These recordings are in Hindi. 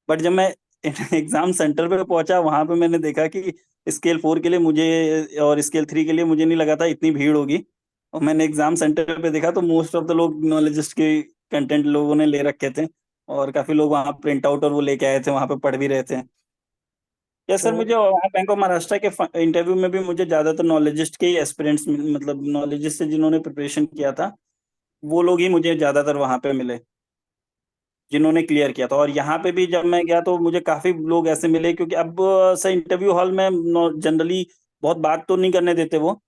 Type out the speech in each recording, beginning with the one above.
बट जब मैं एग्जाम सेंटर पे पहुंचा, वहां पे मैंने देखा कि स्केल 4 के लिए मुझे और स्केल 3 के लिए मुझे नहीं लगा था इतनी भीड़ होगी। और मैंने एग्जाम सेंटर पे देखा तो मोस्ट ऑफ द लोग नॉलेजिस्ट के कंटेंट लोगों ने ले रखे थे, और काफी लोग वहाँ प्रिंट आउट और वो लेके आए थे, वहां पे पढ़ भी रहे थे। या तो सर, मुझे वहाँ बैंक ऑफ महाराष्ट्र के इंटरव्यू में भी मुझे ज्यादातर नॉलेजिस्ट के ही एस्पिरेंट्स, मतलब नॉलेजिस्ट से जिन्होंने प्रिपरेशन किया था, वो लोग ही मुझे ज्यादातर वहां पे मिले जिन्होंने क्लियर किया था। और यहाँ पे भी जब मैं गया तो मुझे काफी लोग ऐसे मिले, क्योंकि अब से इंटरव्यू हॉल में जनरली बहुत बात तो नहीं करने देते वो,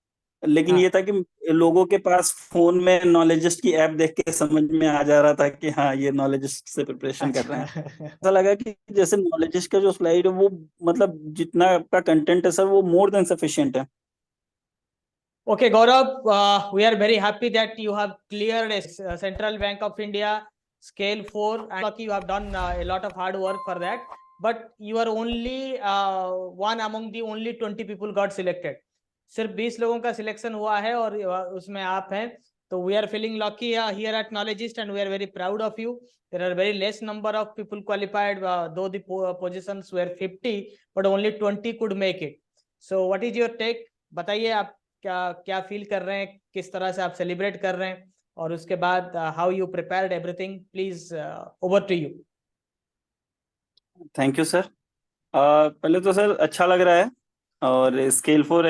लेकिन ये हाँ। था कि लोगों के पास फोन में नॉलेजिस्ट की ऐप देख के समझ में आ जा रहा था कि हाँ, ये नॉलेजिस्ट से प्रिपरेशन कर रहे अच्छा। हैं। ऐसा लगा कि जैसे नॉलेजिस्ट का जो स्लाइड है वो, मतलब जितना आपका कंटेंट है सर, वो मोर देन सफिशिएंट है। Okay, Gaurav, we are very happy that you have cleared a Central Bank of India Scale 4, and lucky you have done a lot of hard work for that. But you are only one among the only 20 people got selected. सिर्फ 20 लोगों का सिलेक्शन हुआ है और उसमें आप हैं। तो we are feeling lucky here at Knowledgeist and we are very proud of you. There are very less number of people qualified, though the positions were 50, but only 20 could make it. So what is your take? बताइए आप क्या क्या फील कर रहे हैं, किस तरह से आप सेलिब्रेट कर रहे हैं, और उसके बाद how you prepared everything, please over to you. Thank you sir. पहले तो सर अच्छा लग रहा है। और स्केल 4,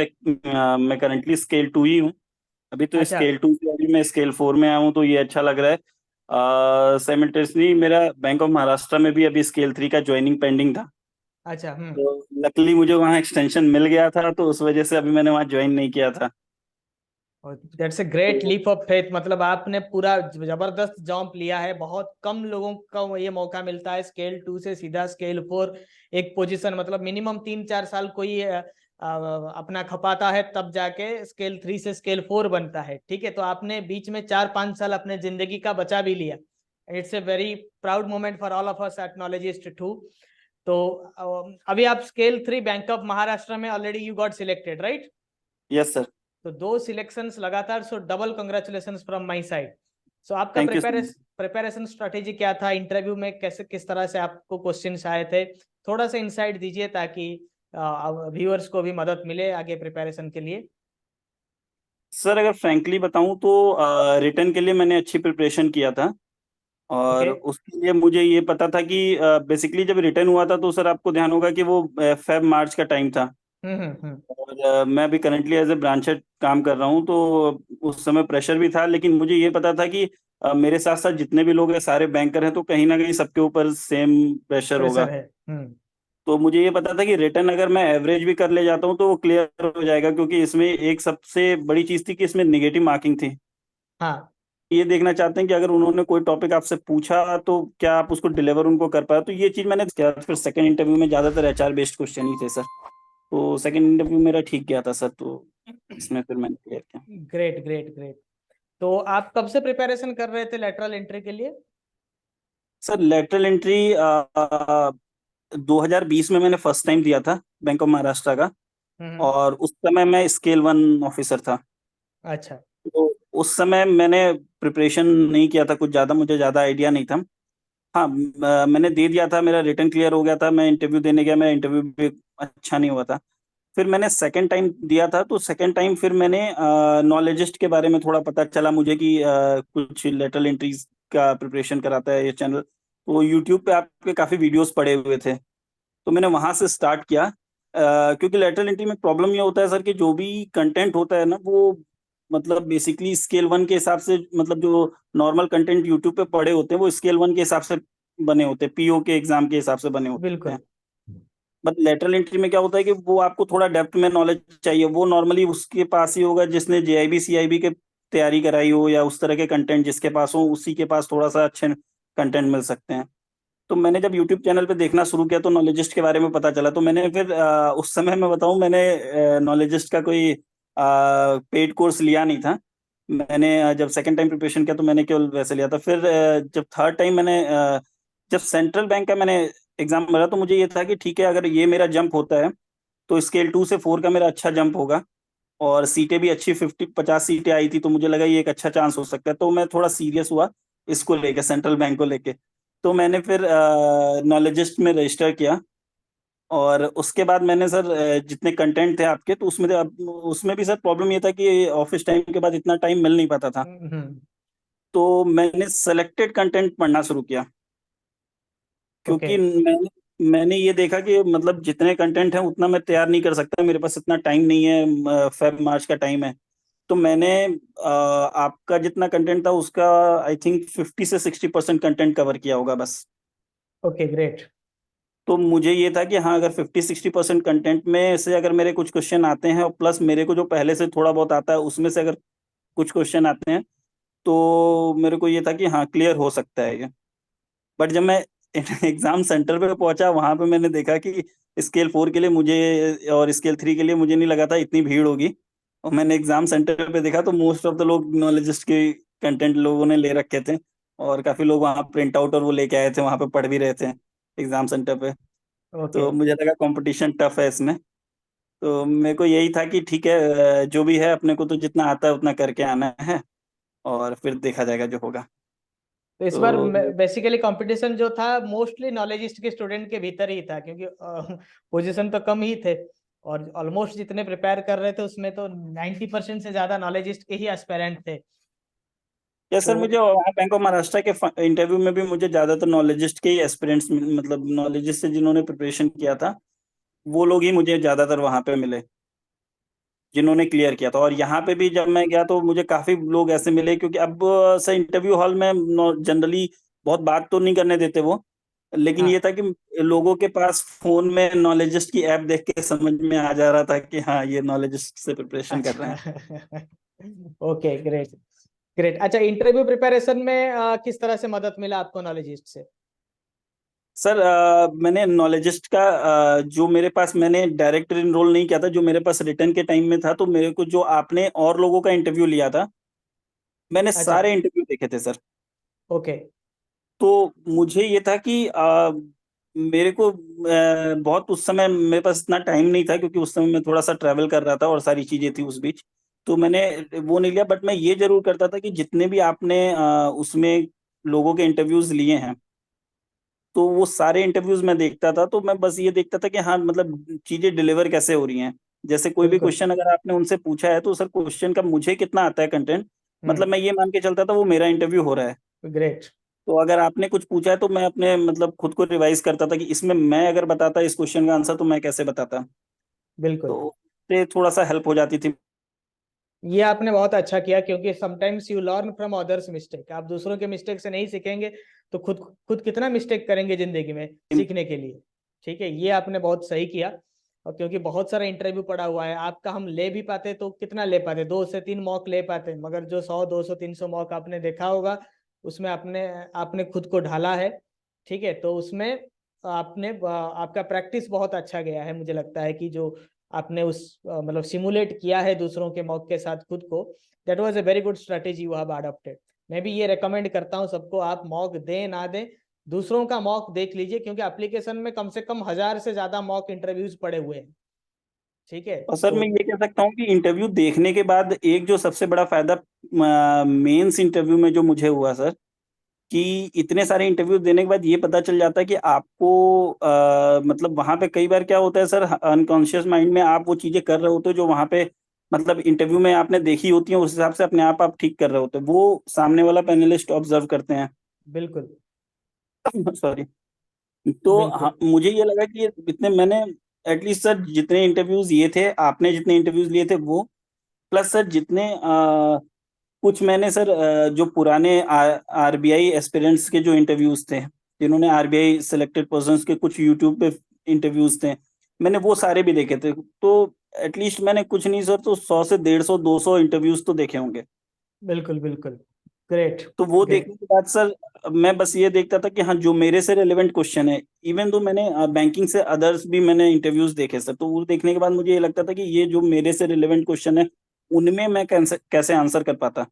मैं करंटली स्केल 2 ही हूँ। अभी तो अच्छा। स्केल 2 से अभी मैं स्केल 4 में आया हूँ, तो ये अच्छा लग रहा है। साइमल्टेनियसली मेरा बैंक ऑफ महाराष्ट्र में भी अभी स्केल 3 का ज्वाइनिंग पेंडिंग था। अच्छा। हम्म। तो लकली मुझे वहाँ एक्सटेंशन मिल गया था, तो उस वजह से अभी मैंने वहाँ ज्वाइन नहीं किया था। दैट्स ए ग्रेट तो लीप ऑफ फेथ, मतलब आपने पूरा जबरदस्त जंप लिया है। बहुत कम लोगों को ये मौका मिलता है स्केल 2 से सीधा स्केल 4 एक पोजीशन, मतलब मिनिमम 3-4 साल कोई अपना खपाता है, तब जाके स्केल 3 से स्केल 4 बनता है। ठीक है, तो आपने बीच में 4-5 साल अपने जिंदगी का बचा भी लिया। It's a very proud moment for all of us at Knowledgist too. तो अभी आप स्केल 3 बैंक ऑफ महाराष्ट्र में already you got selected, right? Yes sir. तो 2 सिलेक्शंस लगातार, so double congratulations from my side. So आपका thank you sir. Preparation strategy क्या था इंटरव्यू में? कैसे, किस तरह से आपको क्वेश्चंस आए थे? थोड़ा सा इंसाइट दीजिए ताकि व्यूअर्स को भी मदद मिले आगे प्रिपरेशन के लिए। सर, अगर फ्रैंकली बताऊं तो रिटर्न के लिए मैंने अच्छी प्रिपरेशन किया था। ओके। और उसके लिए मुझे ये पता था कि बेसिकली जब रिटर्न हुआ था तो सर आपको ध्यान होगा कि वो फेब मार्च का टाइम था। हम्म। और मैं अभी करंटली एज ए ब्रांचर काम कर रहा हूँ, तो उस समय प्रेशर भी था, लेकिन मुझे ये पता था कि मेरे साथ साथ जितने भी लोग हैं सारे बैंकर हैं, तो कहीं ना कहीं सबके ऊपर सेम प्रेशर प्रेशर होगा। है। हम्म। तो मुझे ये पता था कि रिटर्न अगर मैं एवरेज भी कर ले जाता हूँ तो वो क्लियर हो जाएगा, क्योंकि इसमें एक सबसे बड़ी चीज़ थी कि इसमें निगेटिव मार्किंग थी। हाँ। ये देखना चाहते हैं कि अगर उन्होंने कोई टॉपिक आपसे पूछा तो क्या आप उसको डिलीवर उनको कर पाए। तो ये चीज़ मैंने किया। फिर सेकंड इंटरव्यू में ज़्यादातर एचआर बेस्ड क्वेश्चन ही थे सर। तो सेकंड इंटरव्यू मेरा ठीक गया था सर, तो इसमें फिर मैंने क्लियर किया। Great great great. तो आप कब से प्रिपरेशन कर रहे थे लेटरल एंट्री के लिए? सर, लेटरल एंट्री 2020 में मैंने फर्स्ट टाइम दिया था बैंक ऑफ महाराष्ट्र का। हम्म। और उस समय मैं स्केल 1 ऑफिसर था। अच्छा। तो उस समय मैंने प्रिपरेशन नहीं किया था कुछ ज़्यादा, मुझे ज़्यादा आइडिया नहीं था। हाँ, मैंने दे दिया था, मेरा रिटर्न क्लियर हो गया था, मैं इंटरव्यू देने गया, मेरा इंटरव्यू भी अच्छा नहीं हुआ था। फिर मैंने सेकंड टाइम दिया था, तो सेकंड टाइम फिर मैंने नॉलेजिस्ट के बारे में थोड़ा पता चला मुझे कि कुछ लेटरल एंट्रीज का प्रिपरेशन कराता है ये चैनल। तो यूट्यूब पे आपके काफ़ी वीडियोस पड़े हुए थे, तो मैंने वहां से स्टार्ट किया। क्योंकि लेटरल एंट्री में प्रॉब्लम ये होता है सर कि जो भी कंटेंट होता है ना, वो मतलब बेसिकली स्केल 1 के हिसाब से, मतलब जो नॉर्मल कंटेंट यूट्यूब पे पड़े होते हैं वो स्केल 1 के हिसाब से बने होते हैं, पीओ के एग्जाम के हिसाब से बने होते हैं। बिल्कुल। बट लेटरल एंट्री में क्या होता है कि वो आपको थोड़ा डेप्थ में नॉलेज चाहिए, वो नॉर्मली उसके पास ही होगा जिसने जेआईबी सीआईबी के तैयारी कराई हो, या उस तरह के कंटेंट जिसके पास हो, उसी के पास थोड़ा सा अच्छे कंटेंट मिल सकते हैं। तो मैंने जब यूट्यूब चैनल पे देखना शुरू किया तो नॉलेजिस्ट के बारे में पता चला, तो मैंने फिर उस समय मैं बताऊं, मैंने नॉलेजिस्ट का कोई पेड कोर्स लिया नहीं था। मैंने जब सेकंड टाइम प्रिपरेशन किया तो मैंने केवल वैसे लिया था। फिर जब थर्ड टाइम मैंने जब सेंट्रल बैंक का मैंने एग्जाम भरा, तो मुझे ये था कि ठीक है, अगर ये मेरा जंप होता है तो स्केल 2 से 4 का मेरा अच्छा जंप होगा। और सीटें भी अच्छी 50 सीटें आई थी, तो मुझे लगा ये एक अच्छा चांस हो सकता है, तो मैं थोड़ा सीरियस हुआ इसको लेके, सेंट्रल बैंक को लेके। तो मैंने फिर नॉलेजिस्ट में रजिस्टर किया। और उसके बाद मैंने सर जितने कंटेंट थे आपके, तो उसमें भी सर प्रॉब्लम ये था कि ऑफिस टाइम के बाद इतना टाइम मिल नहीं पाता था। हम्म। तो मैंने सेलेक्टेड कंटेंट पढ़ना शुरू किया, ओके। क्योंकि मैंने ये देखा कि मतलब जितने कंटेंट हैं उतना मैं तैयार नहीं कर सकता, मेरे पास इतना टाइम नहीं है, फेब मार्च का टाइम है। तो मैंने आपका जितना कंटेंट था उसका आई थिंक 50 से 60% कंटेंट कवर किया होगा बस। Okay, great. तो मुझे ये था कि हाँ, अगर 50-60% कंटेंट में से अगर मेरे कुछ क्वेश्चन आते हैं और प्लस मेरे को जो पहले से थोड़ा बहुत आता है उसमें से अगर कुछ क्वेश्चन आते हैं, तो मेरे को ये था कि हाँ, क्लियर हो सकता है ये। बट जब मैं एग्जाम सेंटर पे पहुंचा, वहां पे मैंने देखा कि स्केल 4 के लिए मुझे और स्केल 3 के लिए मुझे नहीं लगा था इतनी भीड़ होगी। और मैंने एग्जाम सेंटर पे देखा तो मोस्ट ऑफ द लोग नॉलेजिस्ट के कंटेंट लोगों ने ले रखे थे। और काफी लोग वहाँ प्रिंट आउट और वो लेके आए थे, वहां पे पढ़ भी रहे थे एग्जाम सेंटर पे। ओके। तो मुझे लगा कंपटीशन टफ है इसमें। तो मेरे को यही था कि ठीक है, जो भी है अपने को तो जितना आता है उतना करके आना है, और फिर देखा जाएगा जो होगा। तो इस बार तो बेसिकली कंपटीशन जो था मोस्टली नॉलेजिस्ट के स्टूडेंट के भीतर ही था, क्योंकि पोजीशन तो कम ही थे। और ऑलमोस्ट जितने प्रिपेयर कर रहे थे उसमें तो 90% से ज्यादा नॉलेजिस्ट के ही एस्पेरेंट थे। या तो सर, मुझे वहाँ बैंक ऑफ महाराष्ट्र के इंटरव्यू में भी मुझे ज्यादातर नॉलेजिस्ट के ही एस्पिरेंट्स, मतलब नॉलेजिस्ट से जिन्होंने प्रिपरेशन किया था, वो लोग ही मुझे ज्यादातर वहाँ पे मिले जिन्होंने क्लियर किया था। और यहाँ पे भी जब मैं गया तो मुझे काफी लोग ऐसे मिले, क्योंकि अब से इंटरव्यू हॉल में जनरली बहुत बात तो नहीं करने देते वो, लेकिन ये हाँ। था कि लोगों के पास फोन में नॉलेजिस्ट की ऐप देख के समझ में आ जा रहा था कि हाँ, ये नॉलेजिस्ट से प्रिपरेशन कर रहे अच्छा। हैं। Okay, great. ग्रेट। अच्छा, इंटरव्यू प्रिपरेशन में किस तरह से मदद मिला आपको नॉलेजिस्ट से? सर मैंने नॉलेजिस्ट का जो मेरे पास, मैंने डायरेक्ट इनरोल नहीं किया था, जो मेरे पास रिटर्न के टाइम में था, तो मेरे को जो आपने और लोगों का इंटरव्यू लिया था, मैंने अच्छा। सारे इंटरव्यू देखे थे सर। ओके। तो मुझे ये था कि मेरे को बहुत उस समय मेरे पास इतना टाइम नहीं था, क्योंकि उस समय मैं थोड़ा सा ट्रैवल कर रहा था और सारी चीजें थी उस बीच। तो मैंने वो नहीं लिया, बट मैं ये जरूर करता था कि जितने भी आपने उसमें लोगों के इंटरव्यूज लिए हैं, तो वो सारे इंटरव्यूज मैं देखता था। तो मैं बस ये देखता था कि हाँ, मतलब चीजें डिलीवर कैसे हो रही हैं। जैसे कोई भी बिल्कुल। क्वेश्चन अगर आपने उनसे पूछा है, तो सर क्वेश्चन का मुझे कितना आता है कंटेंट, मतलब हम्म। मैं ये मान के चलता था वो मेरा इंटरव्यू हो रहा है। ग्रेट। तो अगर आपने कुछ पूछा है तो मैं अपने मतलब खुद को रिवाइज करता था कि इसमें मैं अगर बताता इस क्वेश्चन का आंसर तो मैं कैसे बताता। बिल्कुल। तो ये थोड़ा सा हेल्प हो जाती थी। ये आपने बहुत अच्छा किया, क्योंकि sometimes you learn from others mistake. आप दूसरों के मिस्टेक से नहीं सीखेंगे तो खुद खुद कितना मिस्टेक करेंगे जिंदगी में सीखने के लिए। ठीक है, ये आपने बहुत सही किया। और क्योंकि बहुत सारा इंटरव्यू पड़ा हुआ है आपका, हम ले भी पाते तो कितना ले पाते, 2 से 3 मॉक ले पाते, मगर जो 100, 200, 300 मॉक आपने देखा होगा उसमें आपने आपने खुद को ढाला है। ठीक है, तो उसमें आपने आपका प्रैक्टिस बहुत अच्छा गया है। मुझे लगता है कि जो आपने उस मतलब सिमुलेट किया है दूसरों के मॉक के साथ खुद को, that was a very good strategy you have adopted. मैं भी ये रेकमेंड करता हूँ सबको, आप मॉक दें ना दें, दूसरों का मॉक देख लीजिए, क्योंकि एप्लीकेशन में कम से कम 1000 से ज्यादा मॉक इंटरव्यूज पड़े हुए हैं। ठीक है। और सर तो मैं ये कह सकता हूँ कि इंटरव्यू देखने के बाद एक जो सबसे बड़ा फायदा मेंस इंटरव्यू में जो मुझे हुआ सर, कि इतने सारे इंटरव्यू देने के बाद ये पता चल जाता है कि आपको मतलब वहां पे कई बार क्या होता है सर, अनकॉन्शियस माइंड में आप वो चीजें कर रहे होते हो जो वहां पे मतलब इंटरव्यू में आपने देखी होती है, उस हिसाब से अपने आप ठीक कर रहे होते हो, वो सामने वाला पैनलिस्ट ऑब्जर्व करते हैं। बिल्कुल। सॉरी। तो बिल्कुल। हाँ, मुझे ये लगा कि इतने मैंने एटलीस्ट सर जितने इंटरव्यूज ये थे, आपने जितने इंटरव्यूज लिए थे वो, प्लस सर जितने कुछ मैंने सर जो पुराने आरबीआई एस्पिरेंट्स के जो इंटरव्यूज थे, जिन्होंने आरबीआई सिलेक्टेड पर्सन्स के कुछ यूट्यूब पे इंटरव्यूज थे, मैंने वो सारे भी देखे थे। तो एटलीस्ट मैंने कुछ नहीं सर तो 100 से 150 200 इंटरव्यूज तो देखे होंगे। बिल्कुल। बिल्कुल। ग्रेट। तो वो ग्रेट। देखने के बाद सर मैं बस ये देखता था कि हाँ, जो मेरे से रिलेवेंट क्वेश्चन है, इवन दो मैंने बैंकिंग से अदर्स भी मैंने इंटरव्यूज देखे सर, तो वो देखने के बाद मुझे ये लगता था कि ये जो मेरे से रिलेवेंट क्वेश्चन है उनमें मैं कैसे कैसे आंसर कर पाता। तो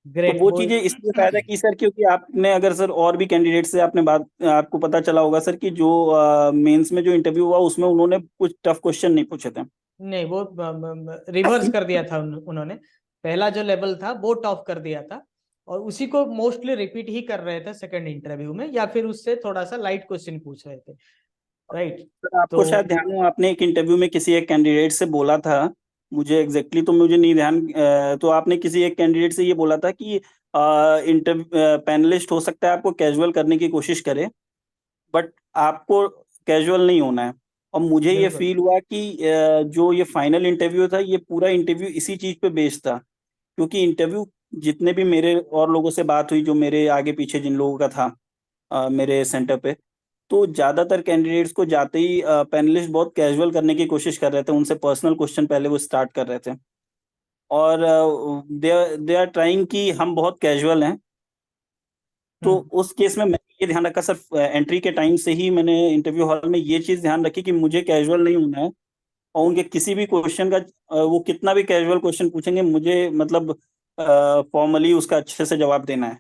ग्रेट। वो वो चीजें इसलिए फायदा की सर, क्योंकि आपने अगर सर और भी कैंडिडेट से आपने बात, आपको पता चला होगा सर कि जो मेंस में जो इंटरव्यू हुआ उसमें उन्होंने कुछ टफ क्वेश्चन नहीं पूछे थे। नहीं, वो रिवर्स कर दिया था उन्होंने। पहला जो लेवल था वो टॉप कर दिया था, और उसी को मोस्टली रिपीट ही कर रहे थे सेकंड इंटरव्यू में, या फिर उससे थोड़ा सा लाइट क्वेश्चन पूछ रहे थे, राइट? सर आपको शायद तो ध्यान हो, आपने एक इंटरव्यू में किसी एक कैंडिडेट से बोला था, मुझे एग्जैक्टली तो मुझे नहीं ध्यान, तो आपने किसी एक कैंडिडेट से ये बोला था कि इंटर पैनलिस्ट हो सकता है आपको कैजुअल करने की कोशिश करे, बट आपको कैजुअल नहीं होना है। और मुझे ये बिल्कुल। फील हुआ कि जो ये फाइनल इंटरव्यू था, ये पूरा इंटरव्यू इसी चीज पे बेस्ड था। क्योंकि इंटरव्यू जितने भी मेरे और लोगों से बात हुई, जो मेरे आगे पीछे जिन लोगों का था मेरे सेंटर पे, तो ज्यादातर कैंडिडेट्स को जाते ही पैनलिस्ट बहुत कैजुअल करने की कोशिश कर रहे थे, उनसे पर्सनल क्वेश्चन पहले वो स्टार्ट कर रहे थे। और दे आर ट्राइंग कि हम बहुत कैजुअल हैं। तो हम्म। उस केस में मैंने ये ध्यान रखा सर, एंट्री के टाइम से ही मैंने इंटरव्यू हॉल में ये चीज ध्यान रखी कि मुझे कैजुअल नहीं होना है। और उनके किसी भी क्वेश्चन का वो कितना भी कैजुअल क्वेश्चन पूछेंगे, मुझे मतलब फॉर्मली उसका अच्छे से जवाब देना है।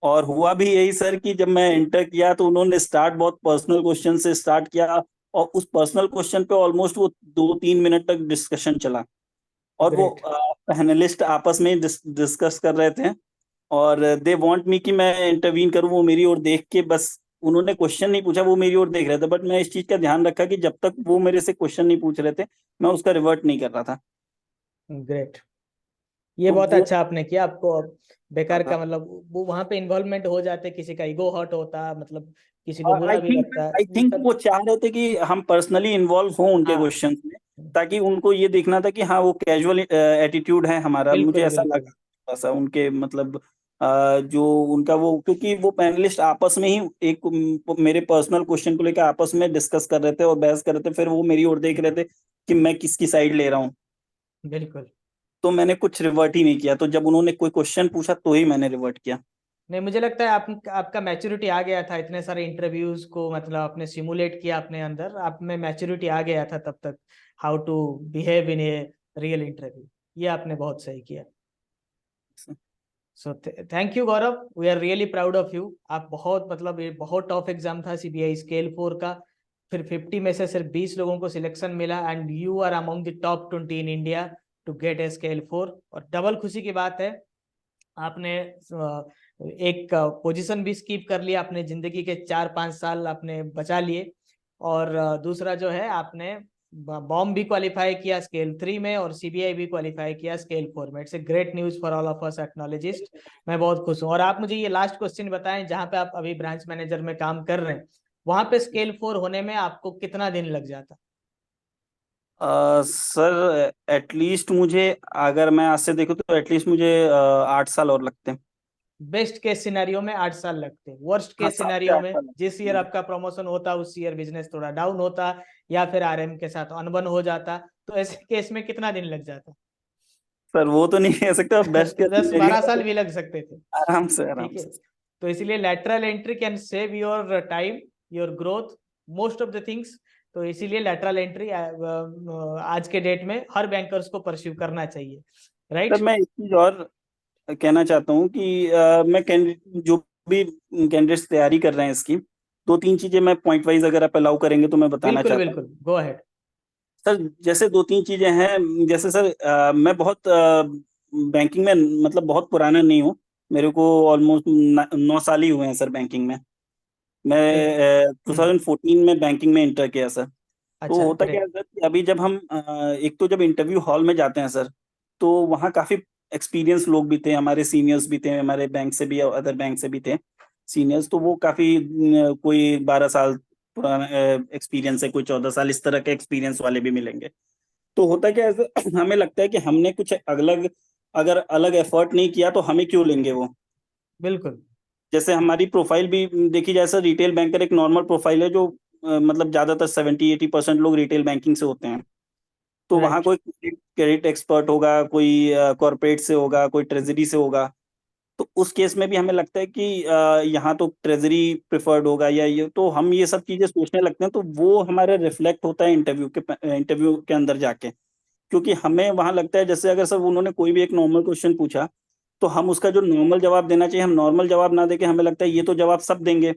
और हुआ भी यही सर कि जब मैं इंटर किया तो उन्होंने स्टार्ट बहुत पर्सनल क्वेश्चन से स्टार्ट किया, और उस पर्सनल क्वेश्चन पे ऑलमोस्ट वो 2-3 मिनट तक डिस्कशन चला। और वो ग्रेट। पैनलिस्ट आपस में डिस्कस कर रहे थे, और दे वांट मी कि मैं इंटरवीन करूं। वो मेरी ओर देख के बस, उन्होंने क्वेश्चन नहीं पूछा, वो मेरी ओर देख रहे थे, बट मैं इस चीज का ध्यान रखा कि जब तक वो मेरे से क्वेश्चन नहीं पूछ रहे थे, मैं उसका रिवर्ट नहीं कर रहा था। ग्रेट। ये तो बहुत वो अच्छा आपने किया। आपको अब बेकार था। का मतलब वो वहां पे इन्वॉल्वमेंट हो जाते, किसी का ईगो हर्ट होता, मतलब किसी को आई बुरा भी थिंक लगता है, आई वो थिंक सब। वो चाह रहे थे कि हम पर्सनली इन्वॉल्व हों उनके हाँ। क्वेश्चंस में, ताकि उनको ये देखना था कि हाँ वो कैजुअल एटीट्यूड है हमारा। मुझे बिल्कुल ऐसा बिल्कुल। लगा थोड़ा सा उनके मतलब जो उनका वो, क्योंकि वो पैनलिस्ट आपस में ही एक मेरे पर्सनल क्वेश्चन को लेकर आपस में डिस्कस कर रहे थे और बहस कर रहे थे, फिर वो मेरी ओर देख रहे थे कि मैं किसकी साइड ले रहा हूँ। बिल्कुल। तो मैंने कुछ रिवर्ट ही नहीं किया, तो जब उन्होंने कोई क्वेश्चन पूछा तो ही मैंने रिवर्ट किया। नहीं, मुझे लगता है आपका मैच्योरिटी आ गया था, इतने सारे इंटरव्यूज को मतलब आपने सिमुलेट किया अपने अंदर, आप में मैच्योरिटी आ गया था तब तक, how to behave in a real interview. ये आपने बहुत सही किया। So thank you Gaurav, we are really proud of you. आप बहुत मतलब ये बहुत टफ एग्जाम था सीबीआई स्केल 4 का, फिर 50 में से सिर्फ 20 लोगों को सिलेक्शन मिला, and you are among the top 20 in India to get a scale 4। और डबल खुशी की बात है, आपने एक पोजीशन भी स्किप कर लिया, अपने जिंदगी के 4-5 साल आपने बचा लिए। और दूसरा जो है, आपने बॉम्ब भी क्वालिफाई किया स्केल 3 में, और सीबीआई भी क्वालिफाई किया स्केल 4 में। It's a great news for all of us Knowledgist. मैं बहुत खुश हूँ। और आप मुझे ये लास्ट क्वेश्चन बताएं, जहाँ पे आप अभी ब्रांच मैनेजर में काम कर रहे हैं, वहां पे स्केल 4 होने में आपको कितना दिन लग जाता? सर एटलीस्ट मुझे, अगर मैं आज से देखूँ तो एटलीस्ट मुझे 8 साल और लगते हैं। बेस्ट केस सिनेरियो में 8 साल लगते, वर्स्ट हाँ, केस 7 से सिनेरियो 8 में साल जिस लगते हैं ईयर मुझे। आपका प्रमोशन होता उस ईयर बिजनेस थोड़ा डाउन होता, या फिर आरएम के साथ अनबन हो जाता, तो ऐसे केस में कितना दिन लग जाता? सर वो तो नहीं कह सकता, बेस्ट केस 10-12 साल सिनेरियो। भी लग सकते थे। आराम से, ठीक आराम है। से। तो इसलिए lateral entry can save your time, your growth, most of the things. तो इसीलिए लैटरल एंट्री आज के डेट में हर बैंकर्स को परस्यू करना चाहिए, सर राइट? मैं एक चीज और कहना चाहता हूँ कि मैं कैंडिडेट जो भी कैंडिडेट्स तैयारी कर रहे हैं इसकी, 2-3 चीजें मैं पॉइंट वाइज अगर आप अलाउ करेंगे तो मैं बताना बिल्कुल चाहता हूँ। बिल्कुल, गो अहेड। सर जैसे 2-3 चीजें हैं, जैसे सर मैं बहुत बैंकिंग में मतलब बहुत पुराना नहीं हूँ। मेरे को ऑलमोस्ट 9 साल ही हुए हैं सर बैंकिंग में। ग्रेट। मैं 2014 में बैंकिंग में इंटर किया सर। तो अच्छा, होता क्या ग्रेट। है सर कि अभी जब हम एक तो जब इंटरव्यू हॉल में जाते हैं सर, तो वहाँ काफी एक्सपीरियंस लोग भी थे, हमारे सीनियर्स भी थे, हमारे बैंक से भी और अदर बैंक से भी थे सीनियर्स। तो वो काफी कोई 12 साल पुराना एक्सपीरियंस है, कोई 14 साल, इस तरह के एक्सपीरियंस वाले भी मिलेंगे। तो होता क्या है सर, हमें लगता है कि हमने कुछ अलग, अगर अलग एफर्ट नहीं किया तो हमें क्यों लेंगे वो। बिल्कुल। जैसे हमारी प्रोफाइल भी देखी जाए सर, रिटेल बैंकर एक नॉर्मल प्रोफाइल है, जो मतलब ज्यादातर 70-80% लोग रिटेल बैंकिंग से होते हैं। तो वहाँ राइट। कोई क्रेडिट एक्सपर्ट होगा, कोई कॉर्पोरेट से होगा, कोई ट्रेजरी से होगा। तो उस केस में भी हमें लगता है कि यहाँ तो ट्रेजरी प्रेफर्ड होगा, या ये, तो हम ये सब चीजें सोचने लगते हैं। तो वो हमारे रिफ्लेक्ट होता है इंटरव्यू के अंदर जाके। क्योंकि हमें वहां लगता है, जैसे अगर सर उन्होंने कोई भी एक नॉर्मल क्वेश्चन पूछा, तो हम उसका जो नॉर्मल जवाब देना चाहिए, हम नॉर्मल जवाब ना देके हमें लगता है ये तो जवाब सब देंगे।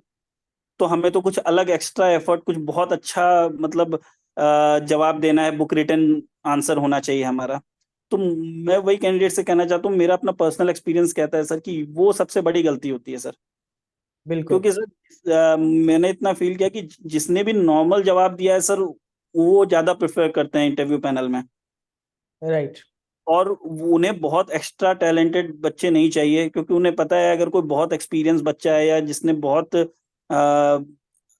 तो हमें तो कुछ अलग एक्स्ट्रा एफर्ट, कुछ बहुत अच्छा मतलब जवाब देना है, बुक रिटन आंसर होना चाहिए हमारा। तो मैं वही कैंडिडेट से कहना चाहता हूँ, मेरा अपना पर्सनल एक्सपीरियंस कहता है सर कि वो सबसे बड़ी गलती होती है सर। बिल्कुल। क्योंकि सर मैंने इतना फील किया कि जिसने भी नॉर्मल जवाब दिया है सर, वो ज्यादा प्रेफर करते हैं इंटरव्यू पैनल में। राइट। और उन्हें बहुत एक्स्ट्रा टैलेंटेड बच्चे नहीं चाहिए, क्योंकि उन्हें पता है अगर कोई बहुत एक्सपीरियंस बच्चा है या जिसने बहुत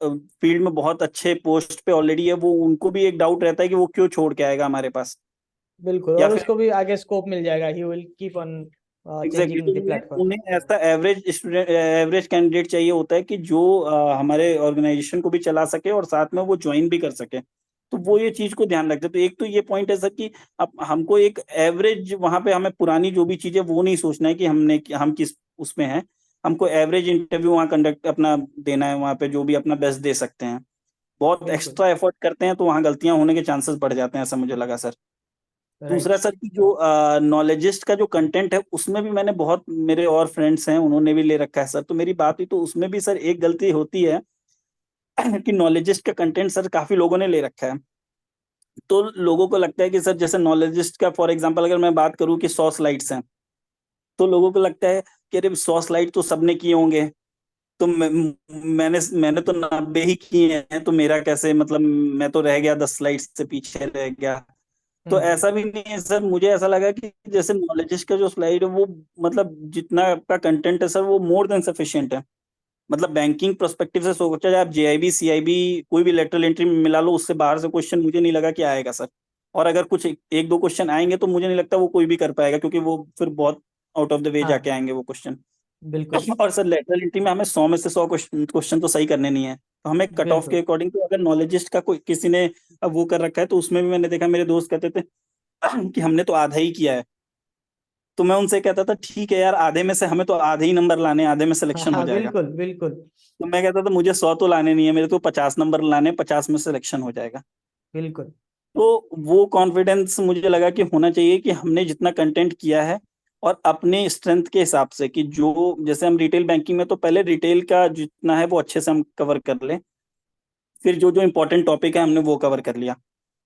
फील्ड में बहुत अच्छे पोस्ट पे ऑलरेडी है, वो उनको भी एक डाउट रहता है कि वो क्यों छोड़ के आएगा हमारे पास। बिल्कुल, या और फिर उसको भी आगे स्कोप मिल जाएगा, he will keep on exactly changing तो द उन्हें प्लेटफॉर्म। उन्हें ऐसा एवरेज स्टूडेंट, एवरेज कैंडिडेट चाहिए होता है कि जो हमारे ऑर्गेनाइजेशन को भी चला सके और साथ में वो ज्वाइन भी कर सके। तो वो ये चीज को ध्यान रखते हैं। तो एक तो ये पॉइंट है सर कि अब हमको एक एवरेज, वहां पे हमें पुरानी जो भी चीजें वो नहीं सोचना है कि हम किस उसमें हैं। हमको एवरेज इंटरव्यू वहाँ कंडक्ट अपना देना है, वहाँ पे जो भी अपना बेस्ट दे सकते हैं। बहुत बिल्कुल। एक्स्ट्रा एफर्ट करते हैं तो वहाँ गलतियां होने के चांसेस बढ़ जाते हैं, ऐसा मुझे लगा सर। दूसरा राइट। सर कि जो नॉलेजिस्ट का जो कंटेंट है उसमें भी मैंने बहुत, मेरे और फ्रेंड्स हैं उन्होंने भी ले रखा है सर, तो मेरी बात हुई तो उसमें भी सर एक गलती होती है कि नॉलेजिस्ट का कंटेंट सर काफी लोगों ने ले रखा है। तो लोगों को लगता है कि सर जैसे नॉलेजिस्ट का फॉर एग्जांपल अगर मैं बात करूं कि 100 स्लाइड्स हैं, तो लोगों को लगता है कि अरे 100 स्लाइड तो सबने किए होंगे, तो मैंने तो 90 ही किए हैं, तो मेरा कैसे, मतलब मैं तो रह गया 10 स्लाइड से पीछे रह गया। तो हम्म। ऐसा भी नहीं है सर, मुझे ऐसा लगा कि जैसे नॉलेजिस्ट का जो स्लाइड है वो, मतलब जितना आपका कंटेंट है सर वो मोर देन सफिशिएंट है। मतलब बैंकिंग प्रोस्पेक्टिव से सोचा जाए, आप जेआईबी सीआईबी कोई भी लेटरल एंट्री में मिला लो, उससे बाहर से क्वेश्चन मुझे नहीं लगा कि आएगा सर। और अगर कुछ एक दो क्वेश्चन आएंगे तो मुझे नहीं लगता वो कोई भी कर पाएगा, क्योंकि वो फिर बहुत आउट ऑफ द वे जाके हाँ। आएंगे वो क्वेश्चन। बिल्कुल। और सर लेटरल एंट्री में हमें 100 में से 100 क्वेश्चन क्वेश्चन तो सही करने नहीं है, तो हमें कट ऑफ के बिल्कुल। अकॉर्डिंग, तो अगर नॉलेजिस्ट का कोई किसी ने अब वो कर रखा है तो उसमें भी मैंने देखा मेरे दोस्त कहते थे कि हमने तो आधा ही किया है। तो मैं उनसे कहता था ठीक है यार, आधे में से हमें तो आधे ही नंबर लाने हैं, आधे में हाँ सिलेक्शन हो हाँ, जाएगा। बिल्कुल बिल्कुल। तो मैं कहता था मुझे 100 तो लाने नहीं है, मेरे तो 50 नंबर लाने, 50 में सिलेक्शन हो जाएगा। बिल्कुल। तो वो कॉन्फिडेंस मुझे लगा कि होना चाहिए कि हमने जितना कंटेंट किया है और अपने स्ट्रेंथ के हिसाब से, कि जो जैसे हम रिटेल बैंकिंग में तो पहले रिटेल का जितना है वो अच्छे से हम कवर कर लें, फिर जो जो इम्पोर्टेंट टॉपिक है हमने वो कवर कर लिया।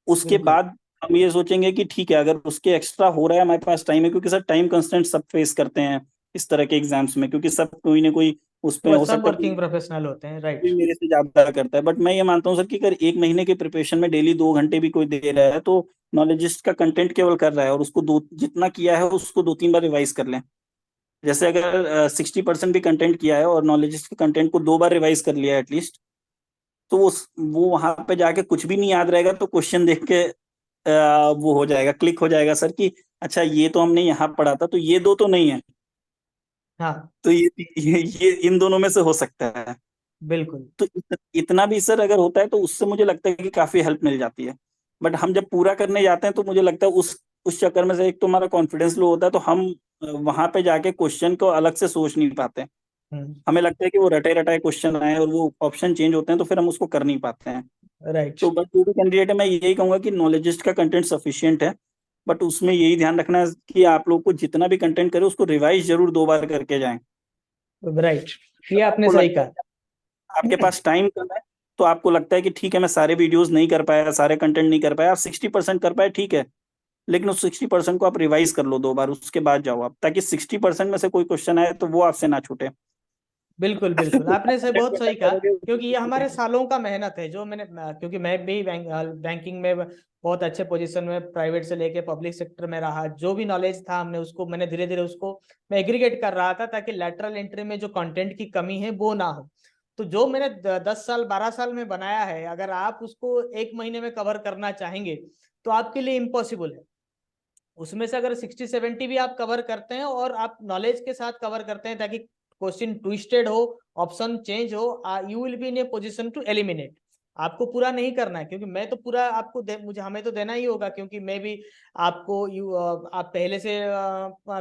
उसके बिल्कुल। बाद हम ये सोचेंगे कि ठीक है अगर उसके एक्स्ट्रा हो रहा है, हमारे पास टाइम है, क्योंकि सर टाइम कंस्ट्रेंट सब फेस करते हैं इस तरह के एग्जाम्स में, क्योंकि सब कोई ना कोई उसमें वो हो सब सकता है वर्किंग कोई प्रोफेशनल होते हैं, राइट। कोई मेरे से ज्यादा करता है। बट मैं ये मानता हूँ सर कि अगर एक महीने के प्रिपरेशन में डेली 2 घंटे भी कोई दे रहा है, तो नॉलेजिस्ट का कंटेंट केवल कर रहा है, और उसको दो जितना किया है उसको 2-3 बार रिवाइज कर लें। जैसे अगर 60% भी कंटेंट किया है और नॉलेजिस्ट के कंटेंट को 2 बार रिवाइज कर लिया है एटलीस्ट, तो वो वहां पे जाके कुछ भी नहीं याद रहेगा तो क्वेश्चन देख के वो हो जाएगा, क्लिक हो जाएगा सर कि अच्छा ये तो हमने यहाँ पढ़ा था, तो ये दो तो नहीं है, हाँ। तो ये इन दोनों में से हो सकता है। बिल्कुल। तो इतना भी सर अगर होता है तो उससे मुझे लगता है कि काफी हेल्प मिल जाती है। बट हम जब पूरा करने जाते हैं तो मुझे लगता है उस चक्कर में से एक तो हमारा कॉन्फिडेंस लो होता है, तो हम वहां पे जाके क्वेश्चन को अलग से सोच नहीं पाते। हम्म। हमें लगता है कि वो रटे रटाए क्वेश्चन आए और वो ऑप्शन चेंज होते हैं, तो फिर हम उसको कर नहीं पाते हैं। राइट। तो बस जो भी कैंडिडेट है मैं यही कहूंगा कि नॉलेजिस्ट का कंटेंट सफिशियंट है, बट उसमें यही ध्यान रखना है कि आप लोग को जितना भी कंटेंट करें उसको रिवाइज जरूर 2 बार करके जाएं। राइट, ये अगर आपने आपको सही लगता है कहा। कि आपके पास टाइम कम है, तो आपको लगता है कि ठीक है मैं सारे वीडियोस नहीं कर पाया, सारे कंटेंट नहीं कर पाया, आप 60% कर पाए ठीक है, लेकिन उस 60% को आप रिवाइज कर लो 2 बार, उसके बाद जाओ आप, ताकि 60% में से कोई क्वेश्चन आए तो वो आपसे ना छूटे। बिल्कुल बिल्कुल, आपने से बहुत सही 100% कहा, करोगे क्योंकि ये हमारे उसमें- सालों का मेहनत है जो मैंने क्योंकि मैं भी बैंकिंग में बहुत अच्छे पोजीशन में प्राइवेट से लेके पब्लिक सेक्टर में रहा, जो भी नॉलेज था हमने उसको मैंने धीरे धीरे उसको मैं एग्रीगेट कर रहा था, ताकि लेटरल एंट्री में जो कंटेंट की कमी है वो ना हो। तो जो मैंने 10 साल 12 साल में बनाया है, अगर आप उसको एक महीने में कवर करना चाहेंगे तो आपके लिए इम्पॉसिबल है। उसमें से अगर 60-70 भी आप कवर करते हैं और आप नॉलेज के साथ कवर करते हैं, ताकि क्वेश्चन ट्विस्टेड हो, ऑप्शन चेंज हो, you will be in a position to eliminate. आपको पूरा नहीं करना है, क्योंकि मैं तो पूरा आपको मुझे हमें तो देना ही होगा, क्योंकि मैं भी आपको आप पहले से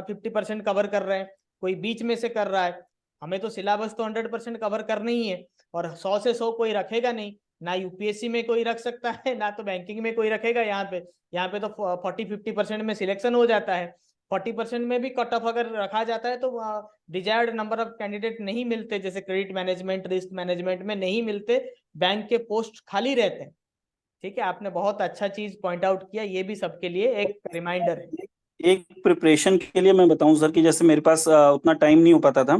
50% कवर कर रहे हैं, कोई बीच में से कर रहा है। हमें तो सिलेबस तो 100% कवर करना ही है, और 100 से 100 कोई रखेगा नहीं, ना यूपीएससी में कोई रख सकता है, ना तो बैंकिंग में कोई रखेगा। यहाँ पे तो 40-50% में सिलेक्शन हो जाता है। 40% में भी कट ऑफ अगर रखा जाता है तो डिजायर्ड नंबर ऑफ कैंडिडेट नहीं मिलते, जैसे क्रेडिट मैनेजमेंट, रिस्क मैनेजमेंट में नहीं मिलते, बैंक के पोस्ट खाली रहते हैं। ठीक है, आपने बहुत अच्छा चीज पॉइंट आउट किया, ये भी सबके लिए एक रिमाइंडर है। एक प्रिपरेशन के लिए मैं बताऊं सर कि जैसे मेरे पास उतना टाइम नहीं हो पाता था,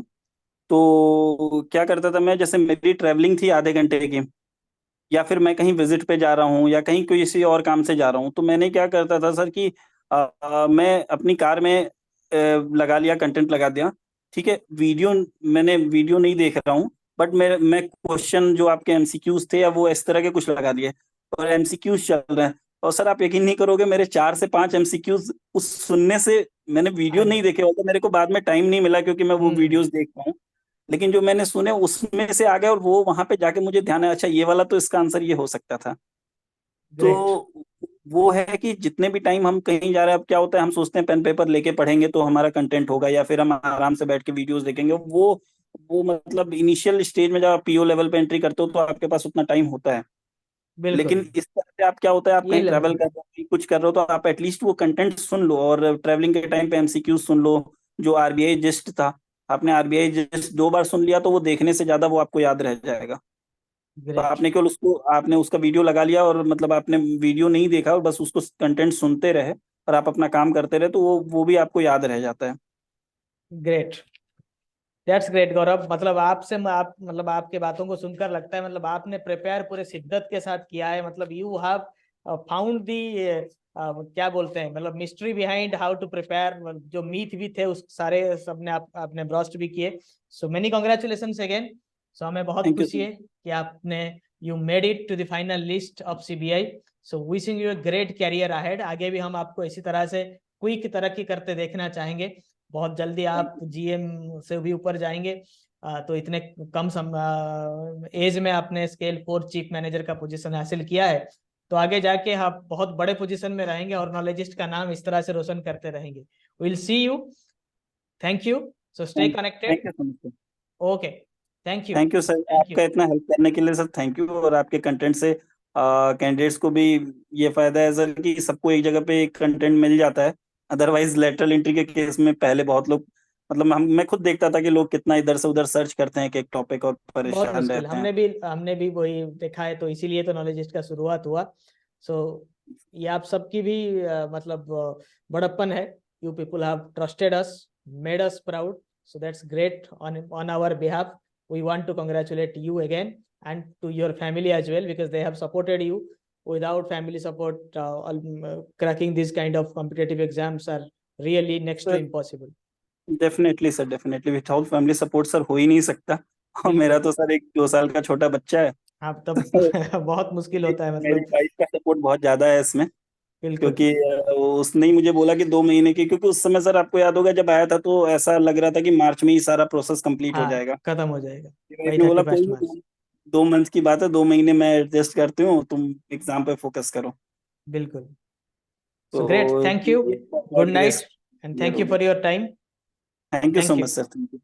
तो क्या करता था मैं, जैसे मेरी ट्रैवलिंग थी आधे घंटे की, या फिर मैं कहीं विजिट पे जा रहा हूँ या कहीं किसी और काम से जा रहा हूँ, तो मैंने क्या करता था सर कि मैं अपनी कार में लगा लिया, कंटेंट लगा दिया। ठीक है, वीडियो, मैंने वीडियो नहीं देख रहा हूँ, बट मैं क्वेश्चन जो आपके एमसीक्यूज थे या वो इस तरह के कुछ लगा दिए, और एमसीक्यूज चल रहे हैं। और सर आप यकीन नहीं करोगे, मेरे 4 से 5 एमसीक्यूज उस सुनने से, मैंने वीडियो अरे नहीं देखे होते, मेरे को बाद में टाइम नहीं मिला क्योंकि मैं वो हम्म। वीडियोस देख पाऊँ, लेकिन जो मैंने सुने उसमें से आ गया, और वो वहां पे जाके मुझे ध्यान है, अच्छा ये वाला तो इसका आंसर ये हो सकता था। ग्रेट। तो वो है कि जितने भी टाइम हम कहीं जा रहे हैं, अब क्या होता है, हम सोचते हैं पेन पेपर लेके पढ़ेंगे तो हमारा कंटेंट होगा, या फिर हम आराम से बैठ के वीडियोस देखेंगे, वो मतलब इनिशियल स्टेज में जब आप पीओ लेवल पे एंट्री करते हो तो आपके पास उतना टाइम होता है। बिल्कुल। लेकिन इस तरह से आप, क्या होता है, आप ये कहीं ट्रैवल कर रहे हो, कहीं कुछ कर रहे हो, तो आप एटलीस्ट वो कंटेंट सुन लो, और ट्रैवलिंग के टाइम पे एमसीक्यू सुन लो। जो आरबीआई जिस्ट था, आपने आरबीआई जिस्ट 2 बार सुन लिया तो वो देखने से ज्यादा वो आपको याद रह जाएगा। तो ग्रेट। आपने केवल उसको, आपने उसका वीडियो लगा लिया, और मतलब आपने वीडियो नहीं देखा और बस उसको कंटेंट सुनते रहे, और आप अपना काम करते रहे, तो वो भी आपको याद रह जाता है। ग्रेट। दैट्स ग्रेट गौरव। मतलब आपसे आप मतलब आपके बातों को सुनकर लगता है मतलब आपने प्रिपेयर पूरे शिद्दत के साथ किया है। मतलब यू हैव फाउंड दी क्या बोलते हैं मतलब mystery behind how to prepare. जो मीथ भी थे उस सारे सबने आपने ब्रॉस्ट भी किए। So many congratulation again. So हमें बहुत थैंक यू खुशी सर। है कि आपने you made it to the final list of CBI. So wishing you a great career ahead. आगे भी हम आपको इसी तरह से क्विक तरक्की करते देखना चाहेंगे। बहुत जल्दी थैंक आप जीएम से भी ऊपर जाएंगे। तो इतने कम एज में आपने स्केल 4 चीफ मैनेजर का पोजीशन हासिल किया है। तो आगे जाके आप बहुत बड़े पोजीशन में रहेंगे और नॉलेजिस्ट का नाम इस तरह से रोशन करते रहेंगे। Will see you. Thank you. So stay thank connected. You so much. Okay. Thank you. Thank you sir, thank you. आपका इतना हेल्प करने के लिए सर, थैंक यू। और आपके कंटेंट से कैंडिडेट्स को भी ये फायदा है सर कि सबको एक जगह पे एक कंटेंट मिल जाता है। अदरवाइज लेटरल एंट्री के केस में पहले बहुत लोग, मतलब मैं खुद देखता था कि लोग कितना इधर से उधर सर्च करते हैं कि एक टॉपिक, और बहुत परेशान मुश्किल। रहते हैं। हमने भी वही देखा है। तो इसीलिए तो नॉलेजिस्ट का शुरुआत हुआ। सो ये आप सबकी भी मतलब बड़प्पन है। You people have trusted us, made us proud. So that's great on our behalf. We want to congratulate you again and to your family as well because they have supported you. Without family support, cracking these kind of competitive exams are really next to sir impossible. Definitely sir, definitely without family support sir हो ही नहीं सकता। और मेरा बिल्कुल। तो सर एक 2 साल का छोटा बच्चा है। हाँ तब तो बहुत मुश्किल होता है मेरी मतलब। वाइफ का सपोर्ट बहुत ज्यादा है इसमें, बिल्कुल। क्योंकि उसने ही मुझे बोला कि 2 महीने की, क्योंकि उस समय सर आपको याद होगा जब आया था तो ऐसा लग रहा था कि मार्च में ही सारा प्रोसेस कंप्लीट हो हाँ जाएगा। खत्म हो जाएगा। मेरी वाइफ वही ने बोला कोई 31 नहीं, मार्च। 2 मंथ की बात है, 2 महीने मैं एडजस्ट करती हूँ, तुम एग्जाम पे फोकस करो। बिल्कुल। So great. तो थैंक यू। ये good God grace night and clear thank हो यू गया। For your time. Thank you so thank much you. Sir, thank you.